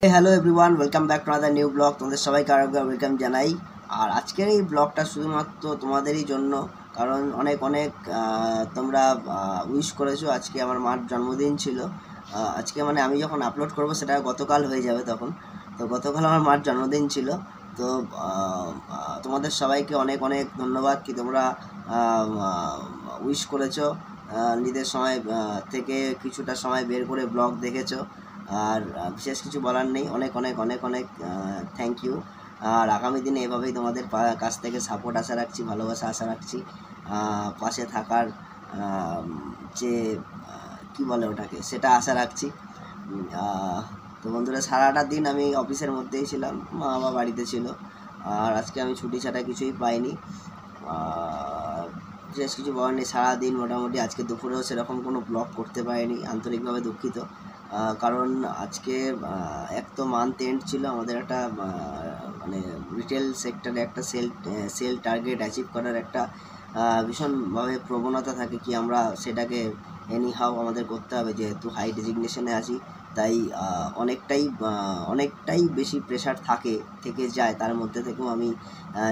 Hello everyone, welcome back to another new blog. তোমাদের সবাইকে আরেকবার ওয়েলকাম জানাই। আর আজকের এই ব্লগটা শুধুমাত্র তোমাদেরই জন্য, কারণ অনেক অনেক তোমরা উইশ করেছো। আজকে আমার মার জন্মদিন ছিল। আজকে মানে আমি যখন আপলোড করব সেটা গতকাল হয়ে যাবে তখন। তো গতকাল আমার মার জন্মদিন ছিল। তো তোমাদের সবাইকে অনেক অনেক ধন্যবাদ কি তোমরা উইশ করেছো, নিজের সময় থেকে কিছুটা সময় বের করে ব্লগ দেখেছো। আর বিশেষ কিছু বলার নেই, অনেক অনেক অনেক অনেক থ্যাংক ইউ। আর আগামী দিনে এভাবেই তোমাদের কাছ থেকে সাপোর্ট আশা রাখছি, ভালোবাসা আশা রাখছি, পাশে থাকার যে কী বলে ওটাকে, সেটা আশা রাখছি। তো বন্ধুরা, সারাটা দিন আমি অফিসের মধ্যেই ছিলাম, মা বাবা বাড়িতে ছিল। আর আজকে আমি ছুটি ছাড়া কিছুই পাইনি। বিশেষ কিছু বলার নেই, সারাদিন মোটামুটি আজকে দুপুরেও সেরকম কোনো ব্লগ করতে পারিনি, আন্তরিকভাবে দুঃখিত। কারণ আজকে এক তো মান্থ এন্ড ছিল, আমাদের একটা মানে রিটেল সেক্টরে একটা সেল টার্গেট অ্যাচিভ করার একটা ভীষণভাবে প্রবণতা থাকে কি আমরা সেটাকে এনিহাও আমাদের করতে হবে, যেহেতু হাই ডেজিগনেশনে আছি। তাই অনেকটাই বেশি প্রেশার থেকে যায়। তার মধ্যে থেকেও আমি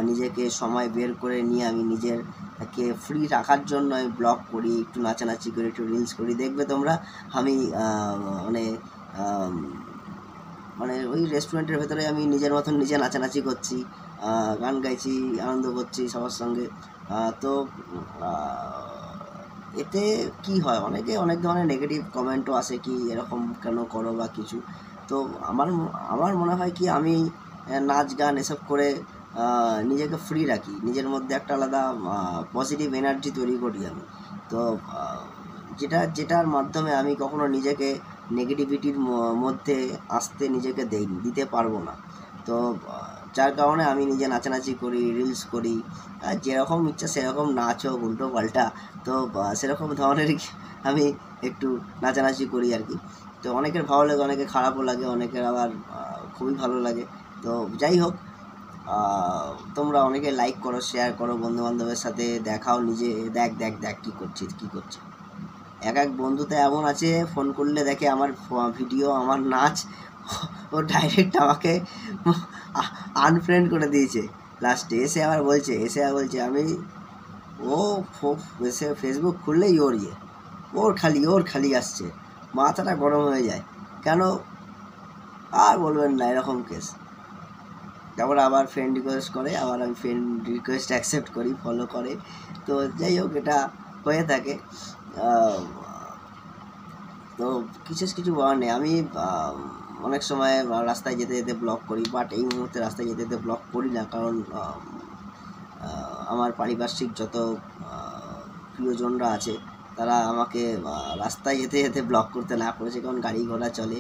নিজেকে সময় বের করে নিয়ে আমি নিজেরকে ফ্রি রাখার জন্য আমি ব্লগ করি, একটু নাচানাচি করি, একটু রিলস করি। দেখবে তোমরা আমি মানে মানে ওই রেস্টুরেন্টের ভেতরে আমি নিজের মতন নিজে নাচানাচি করছি, গান গাইছি, আনন্দ করছি সবার সঙ্গে। তো এতে কি হয়, অনেক ধরনের নেগেটিভ কমেন্টও আসে কি এরকম কেন করো বা কিছু। তো আমার মনে হয় কি আমি নাচ গান এসব করে নিজেকে ফ্রি রাখি, নিজের মধ্যে একটা আলাদা পজিটিভ এনার্জি তৈরি করি আমি। তো যেটার মাধ্যমে আমি কখনো নিজেকে নেগেটিভিটির মধ্যে নিজেকে দিতে পারবো না। তো যার কারণে আমি নিজে নাচানাচি করি, রিলস করি, আর যেরকম ইচ্ছা সেরকম নাচ হোক, উল্টো পাল্টা। তো সেরকম ধরনেরই আমি একটু নাচানাচি করি আর কি। তো অনেকের ভালো লাগে, অনেকের খারাপও লাগে, অনেকের আবার খুবই ভালো লাগে। তো যাই হোক, তোমরা অনেকে লাইক করো, শেয়ার করো, বন্ধুবান্ধবের সাথে দেখাও, নিজে দেখ দেখ দেখ কী করছে। এক বন্ধু তো এমন আছে, ফোন করলে দেখে আমার ভিডিও, আমার নাচ, ও ডাইরেক্ট আমাকে আনফ্রেন্ড করে দিয়েছে। লাস্টে এসে আবার বলছে আমি এসে ফেসবুক খুললেই ওর খালি আসছে, মাথাটা গরম হয়ে যায়। কেন আর বলবেন না, এরকম কেস। তারপর আবার ফ্রেন্ড রিকোয়েস্ট করে, আবার আমি ফ্রেন্ড রিকোয়েস্ট অ্যাকসেপ্ট করি, ফলো করে। তো যাই হোক, এটা হয়ে থাকে। তো কিছু বলার নেই। আমি অনেক সময় রাস্তায় যেতে যেতে ব্লগ করি, বাট এই মুহূর্তে রাস্তায় যেতে যেতে ব্লগ করি না, কারণ আমার পারিপার্শ্বিক যত প্রিয়জনরা আছে তারা আমাকে রাস্তায় যেতে যেতে ব্লগ করতে না করেছে, কারণ গাড়ি ঘোড়া চলে,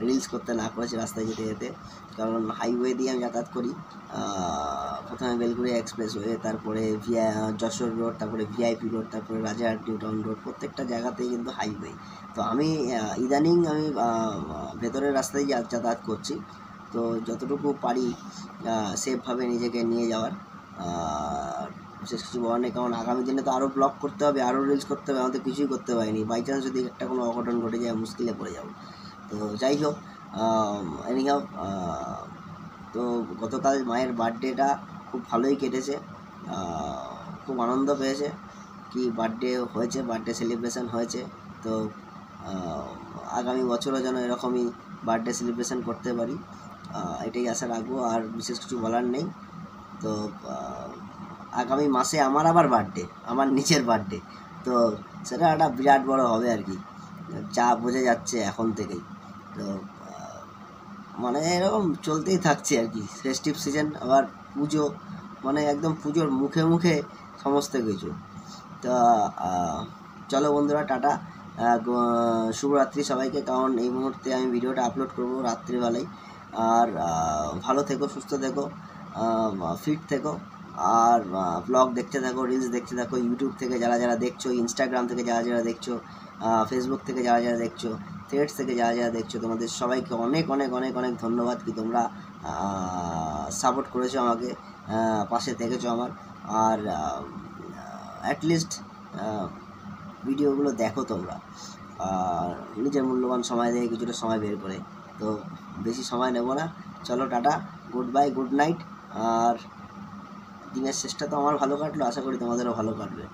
রিলস করতে না করেছে রাস্তায় যেতে যেতে। কারণ হাইওয়ে দিয়ে আমি যাতায়াত করি, প্রথমে বেলগুড়িয়া এক্সপ্রেসওয়ে, তারপরে যশোর রোড, তারপরে ভিআইপি রোড, তারপরে রাজারহাট নিউটাউন রোড, প্রত্যেকটা জায়গাতেই কিন্তু হাইওয়ে। তো আমি ইদানিং আমি ভেতরের রাস্তায় যাতায়াত করছি। তো যতটুকু পারি সেফভাবে নিজেকে নিয়ে যাওয়ার। বিশেষ কিছু বলার নেই, কারণ আগামী দিনে তো আরও ব্লগ করতে হবে, আরও রিলস করতে হবে, আমাদের কিছুই করতে পারিনি। বাই চান্স যদি একটা কোনো অঘটন ঘটে যায়, মুশকিলে পড়ে যাব। তো যাই হোক, এনিহাও, তো গতকাল মায়ের বার্থডেটা খুব ভালোই কেটেছে, খুব আনন্দ পেয়েছে কি বার্থডে হয়েছে, বার্থডে সেলিব্রেশন হয়েছে। তো আগামী বছরও যেন এরকমই বার্থডে সেলিব্রেশন করতে পারি, এটাই আশা রাখবো। আর বিশেষ কিছু বলার নেই। তো আগামী মাসে আমার আবার বার্থডে, আমার নিজের বার্থডে। তো সেটা একটা বিরাট বড় হবে আর কি, যা বোঝা যাচ্ছে এখন থেকেই। তো মানে এরকম চলতেই থাকছে আর কি। ফেস্টিভ সিজন, আবার পুজো, মানে একদম পুজোর মুখে মুখে সমস্ত কিছু। তা চলো বন্ধুরা, টাটা, শুভরাত্রি সবাইকে। কারণ এই মুহূর্তে আমি ভিডিওটা আপলোড করবো রাত্রিবেলায়। আর ভালো থেকো, সুস্থ থেকো, ফিট থেকো, আর ব্লগ দেখতে থাকো, রিলস দেখতে থাকো। ইউটিউব থেকে যারা দেখছো, ইনস্টাগ্রাম থেকে যারা দেখছো, ফেসবুক থেকে যারা দেখছো, থ্রেডস থেকে যারা দেখছো, তোমাদের সবাইকে অনেক অনেক অনেক অনেক ধন্যবাদ কি তোমরা সাপোর্ট করেছো আমাকে, পাশে থেকেছো আমার। আর অ্যাটলিস্ট ভিডিওগুলো দেখো তোমরা, আর নিজের মূল্যবান সময় দিয়ে কিছুটা সময় বের করে। তো বেশি সময় নেব না। চলো tata, good bye, good night. আর দিনের শেষটা তো আমার ভালো কাটলো, আশা করি তোমাদেরও ভালো কাটবে।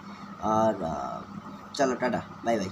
আর চলো টাটা, বাই বাই।